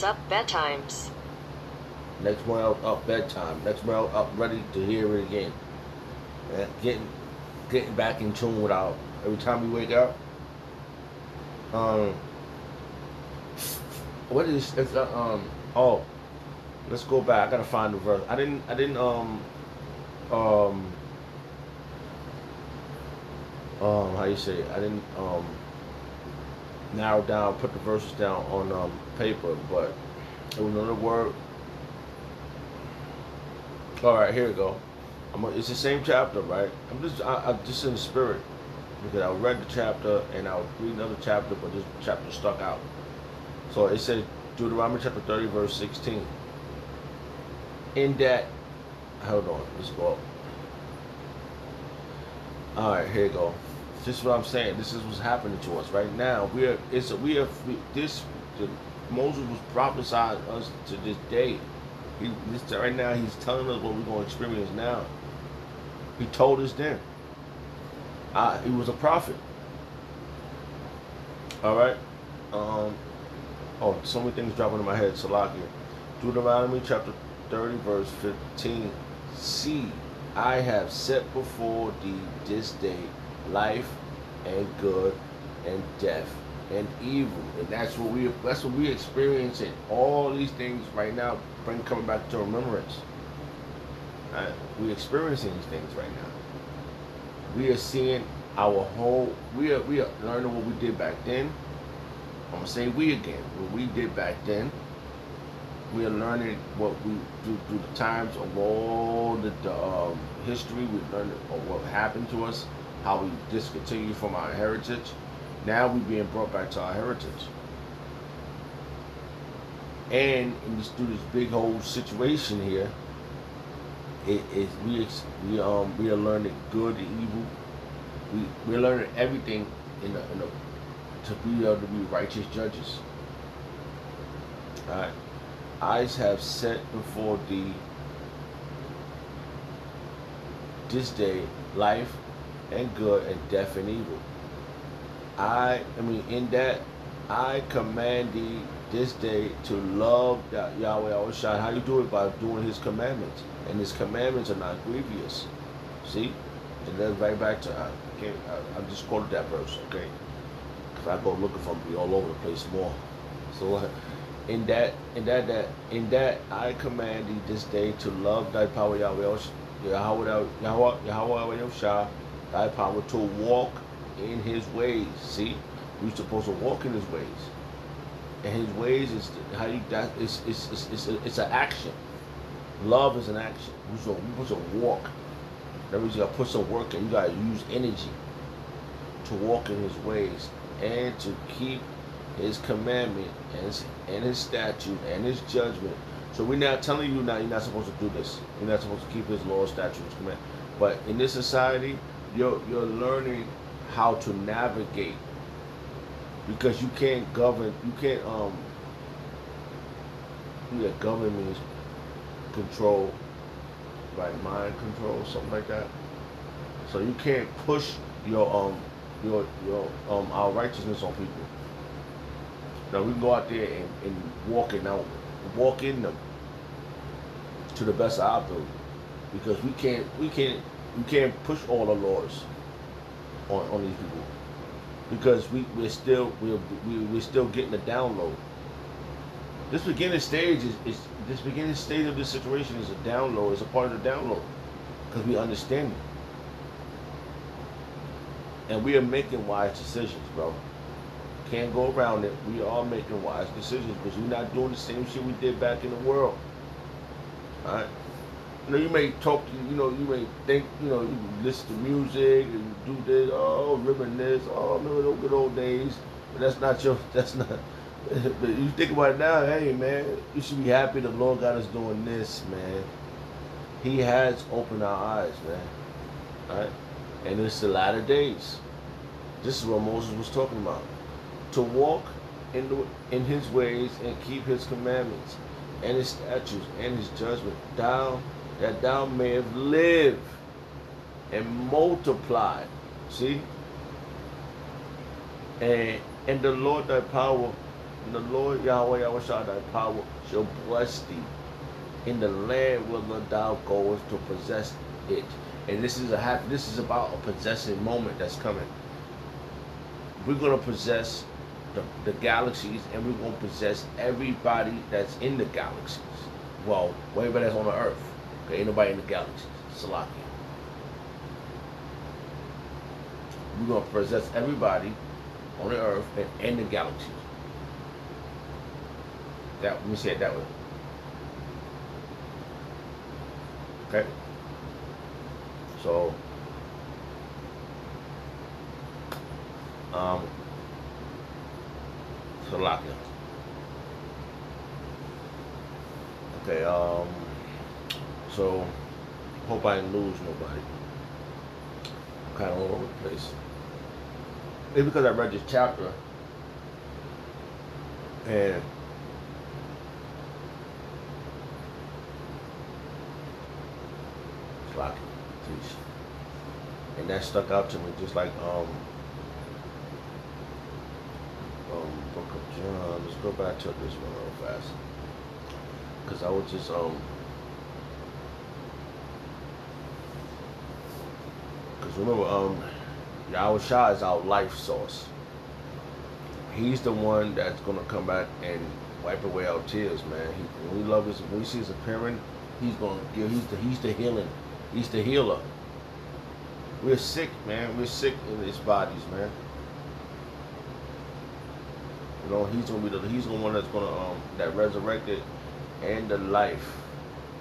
else up bedtimes. Next one else up bedtime. Next one else up ready to hear it again. And getting back in tune with our every time we wake up. Um, what is it's oh, let's go back. I gotta find the verse. Um how you say it? I didn't narrow down, put the verses down on paper, but it was another word. All right, here we go. It's the same chapter, right? I'm just in the spirit because I read the chapter and I was reading another chapter, but this chapter stuck out. So it says Deuteronomy chapter 30, verse 16. In that, hold on, let's go up. All right, here you go. This is what I'm saying. This is what's happening to us right now. Moses was prophesying us to this day. Right now, he's telling us what we're going to experience now. He told us then. He was a prophet. All right. So many things dropping in my head. Salakia. Deuteronomy chapter 30, verse 15. See, I have set before thee this day life and good and death and evil, and that's what we experiencing. All these things right now coming back to remembrance. We experiencing these things right now. We are seeing our whole. We are learning what we did back then. I'm gonna say we again. What we did back then. We are learning what we do through the times of all the history. We learned what happened to us, how we discontinued from our heritage. Now we're being brought back to our heritage. And through this big whole situation here, we are learning good and evil. We're learning everything to be able to be righteous judges. All right. Eyes have set before thee this day life and good and death and evil. In that I command thee this day to love Yahweh our Shai. How you do it? By doing his commandments. And his commandments are not grievous. See? And then right back to I just quoted that verse, okay? Because I go looking for be all over the place more. So in that I command thee this day to love thy power Yahweh Shai, thy power to walk in his ways. See, we're supposed to walk in his ways, and his ways is how you that it's an action. Love is an action. We're supposed to walk. That means you gotta put some work in. You gotta use energy to walk in his ways and to keep his commandment and his statute and his judgment. So we're not telling you now you're not supposed to do this. You're not supposed to keep his law, statutes, command. But in this society, you're learning how to navigate, because you can't govern. You can't govern means control, like mind control, something like that. So you can't push your our righteousness on people. Now we can go out there and walk in them to the best of our ability, because we can't push all the laws on these people, because we're still getting the download. This beginning stage of this situation is a download. It's a part of the download, because we understand it, and we are making wise decisions, bro. Can't go around it. We are making wise decisions, because we're not doing the same shit we did back in the world. All right. You may talk, you may think, you listen to music and do this, reminisce, remember those good old days. But that's not, but you think about it now, hey man, you should be happy the Lord got us doing this, man. He has opened our eyes, man. All right. And it's the latter days. This is what Moses was talking about. To walk in his ways and keep his commandments and his statutes and his judgment, that thou mayest live and multiply. See? And the Lord thy power And the Lord Yahweh Yahushua thy power shall bless thee in the land whither thou goest to possess it. And this is about a possessing moment that's coming. We're gonna possess the galaxies, and we're gonna possess everybody that's in the galaxies. Well, everybody that's on the earth. Okay, ain't nobody in the galaxies. Salakia. We're gonna possess everybody on the earth and in the galaxies. Let me say it that way. Okay. So Salakia. Okay, so hope I didn't lose nobody. I'm kinda all over the place. Maybe because I read this chapter and Salakia, please. And that stuck out to me just like Book of John. Let's go back to this one real fast. Cause I was just cause remember Yahushua is our life source. He's the one that's gonna come back and wipe away our tears, man. When we love his, when we see his appearing, he's gonna give. He's the healing. He's the healer. We're sick, man. We're sick in these bodies, man. You know, he's gonna be he's the one that's gonna that resurrected and the life.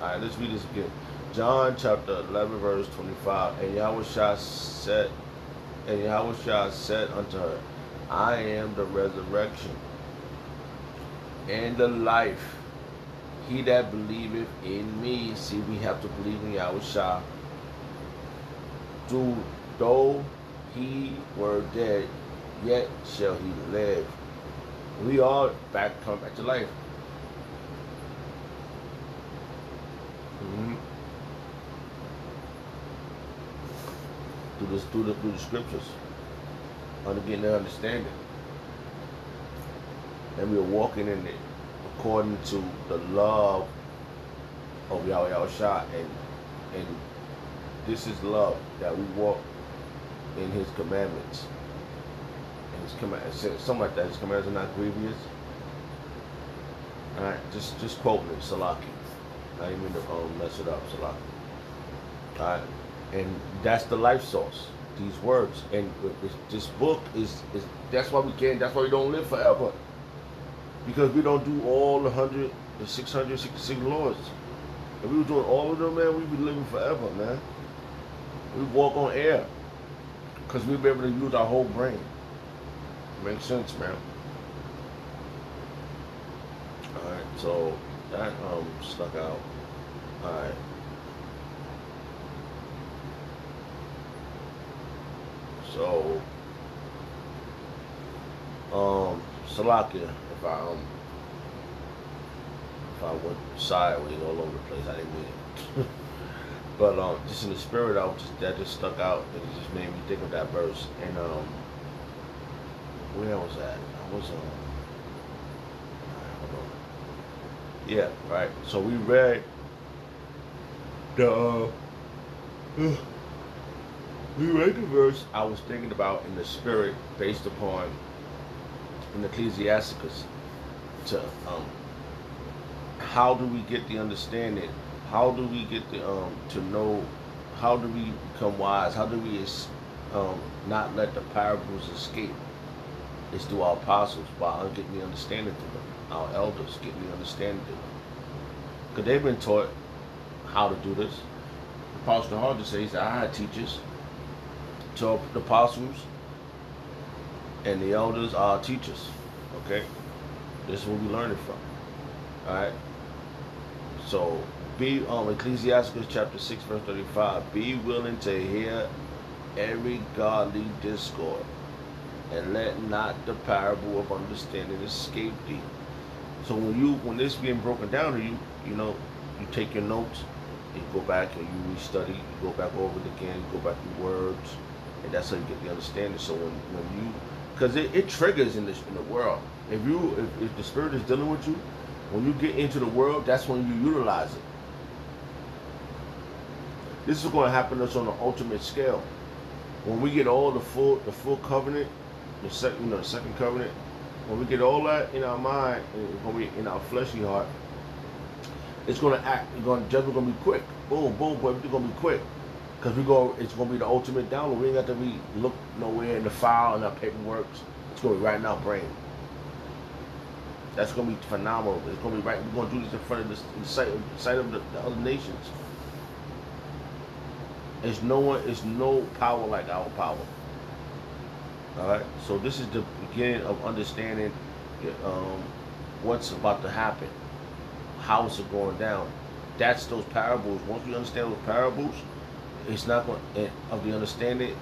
All right, let's read this again. John chapter 11 verse 25. And Yahushua said unto her, I am the resurrection and the life. He that believeth in me, see, we have to believe in Yahushua. Though he were dead, yet shall he live. We all come back to life. Through the scriptures, getting the understanding, and we are walking in it according to the love of Yahweh Yahushua, and this is love, that we walk in His commandments. And His commandments, something like that. His commandments are not grievous. All right, just quoting it, Salaki. I didn't mean to mess it up, Salaki. All right, and that's the life source. These words, and this book is that's why we can't. That's why we don't live forever, because we don't do all the 666 laws. If we were doing all of them, man, we'd be living forever, man. We walk on air, because we'd be able to use our whole brain. Makes sense, man. All right, so that stuck out. All right. So, Salakia, if I went sideways all over the place, I didn't mean it. But just in the spirit, that just stuck out. It just made me think of that verse. And where was that? I was yeah, right. So we read the verse I was thinking about in the spirit, based upon in Ecclesiasticus, to how do we get the understanding? How do we get the to know? How do we become wise? How do we not let the parables escape? It's through our apostles, by getting the understanding to them. Our elders getting the understanding to them, because they've been taught how to do this. Apostle Hard to say, he said, I had teachers. So the apostles and the elders are teachers. Okay, this is where we learn it from. All right. So be Ecclesiastes chapter 6 verse 35. Be willing to hear every godly discord, and let not the parable of understanding escape thee. So when this being broken down to you, you take your notes, you go back and you restudy, you go back over it again, you go back to words, and that's how you get the understanding. So when you, because it triggers in the world. if the spirit is dealing with you, when you get into the world, that's when you utilize it. This is going to happen to us on the ultimate scale. When we get all the full covenant, the second covenant, when we get all that in our mind and it's going to be in our fleshly heart, it's going to act. Judgment going to be quick. Boom, boom, boom. Everything's going to be quick. Because it's going to be the ultimate download. We ain't got to look nowhere in the file and our paperwork. It's going to be right in our brain. That's going to be phenomenal. It's going to be right. We're going to do this in front of the sight of the other nations. It's no power like our power. All right. So this is the beginning of understanding what's about to happen, how it's going down. That's those parables. Once you understand those parables, it's not going of the understanding.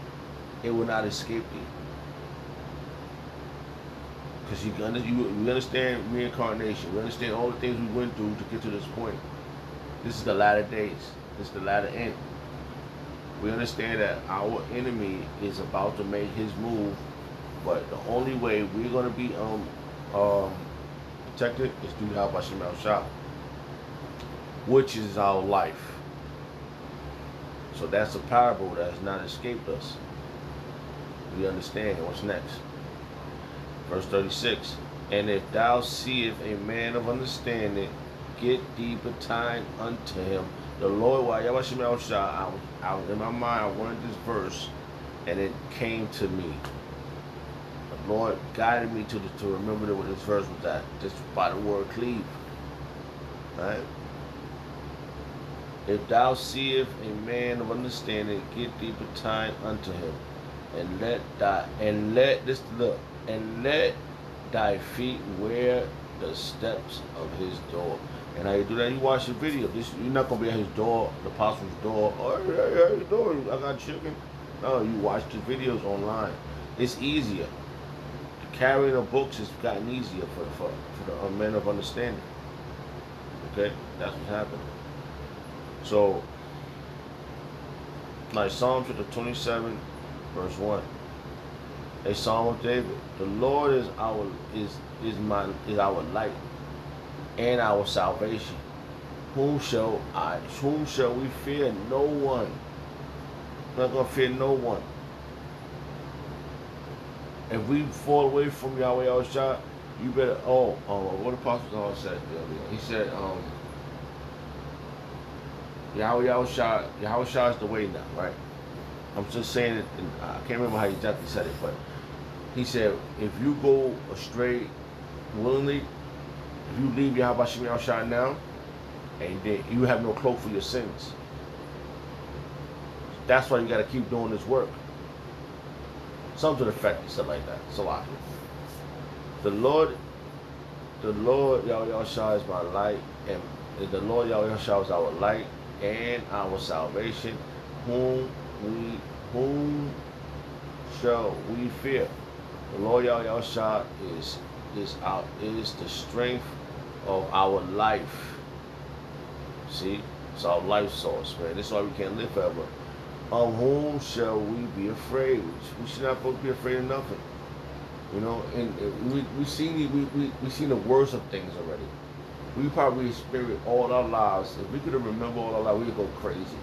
It will not escape you. Because we understand reincarnation. We understand all the things we went through to get to this point. This is the latter days. This is the latter end. We understand that our enemy is about to make his move, but the only way we're going to be protected is through Yahweh Shem Shah, which is our life. So that's a parable that has not escaped us. We understand what's next. Verse 36. And if thou seest a man of understanding, get thee betide unto him. The Lord, while Yahweh Shem Shah, I was in my mind, I wanted this verse, and it came to me. The Lord guided me to remember what this verse was at, just by the word cleave. Right? If thou seest a man of understanding, get thee betide unto him, and let thy feet wear the steps of his door. And how you do that? You watch the video. You're not gonna be at his door, the apostle's door. Oh, yeah, his door. I got chicken. No, you watch the videos online. It's easier. Carrying the books has gotten easier for the men of understanding. Okay, that's what's happening. So, like Psalm 27, verse 1. A Psalm of David. The Lord is our light and our salvation. Whom shall we fear? No one. We're not gonna fear no one. If we fall away from Yahweh Yahushua, you better. What Apostle Paul said earlier. He said, Yahweh Yahushua is the way now, right? I'm just saying it. I can't remember how he exactly said it, but he said, if you go astray willingly, if you leave Yahweh Shem Yahushua now, and then you have no cloak for your sins. That's why you got to keep doing this work. Something to the effect, he said like that. Salah. The Lord Yahweh Yahushua is my light, and the Lord Yahweh Yahushua is our light and our salvation. Whom shall we fear? The Lord Yahweh Yahushua is the strength of our life. See, it's our life source, man. This is why we can't live forever. Of whom shall we be afraid? We should not supposed to be afraid of nothing. You know, and we've seen the worst of things already. We probably experienced all our lives. If we could have remembered all our lives, we'd go crazy.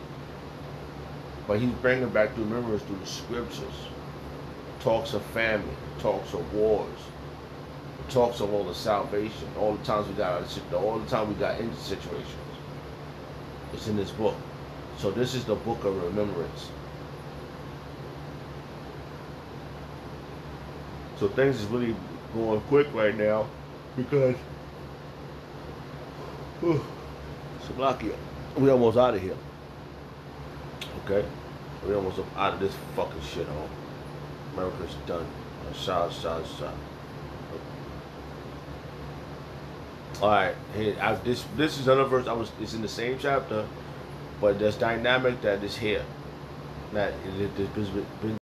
But he's bringing back to remembrance through the scriptures. Talks of famine, talks of wars, talks of all the salvation, all the times we got into situations. It's in this book. So this is the book of remembrance. So things is really going quick right now because Slovakia, we almost out of here. Okay? We almost out of this fucking shithole. America's done. Shah. Alright, this is another verse. It's in the same chapter, but there's dynamic that is here. That it has been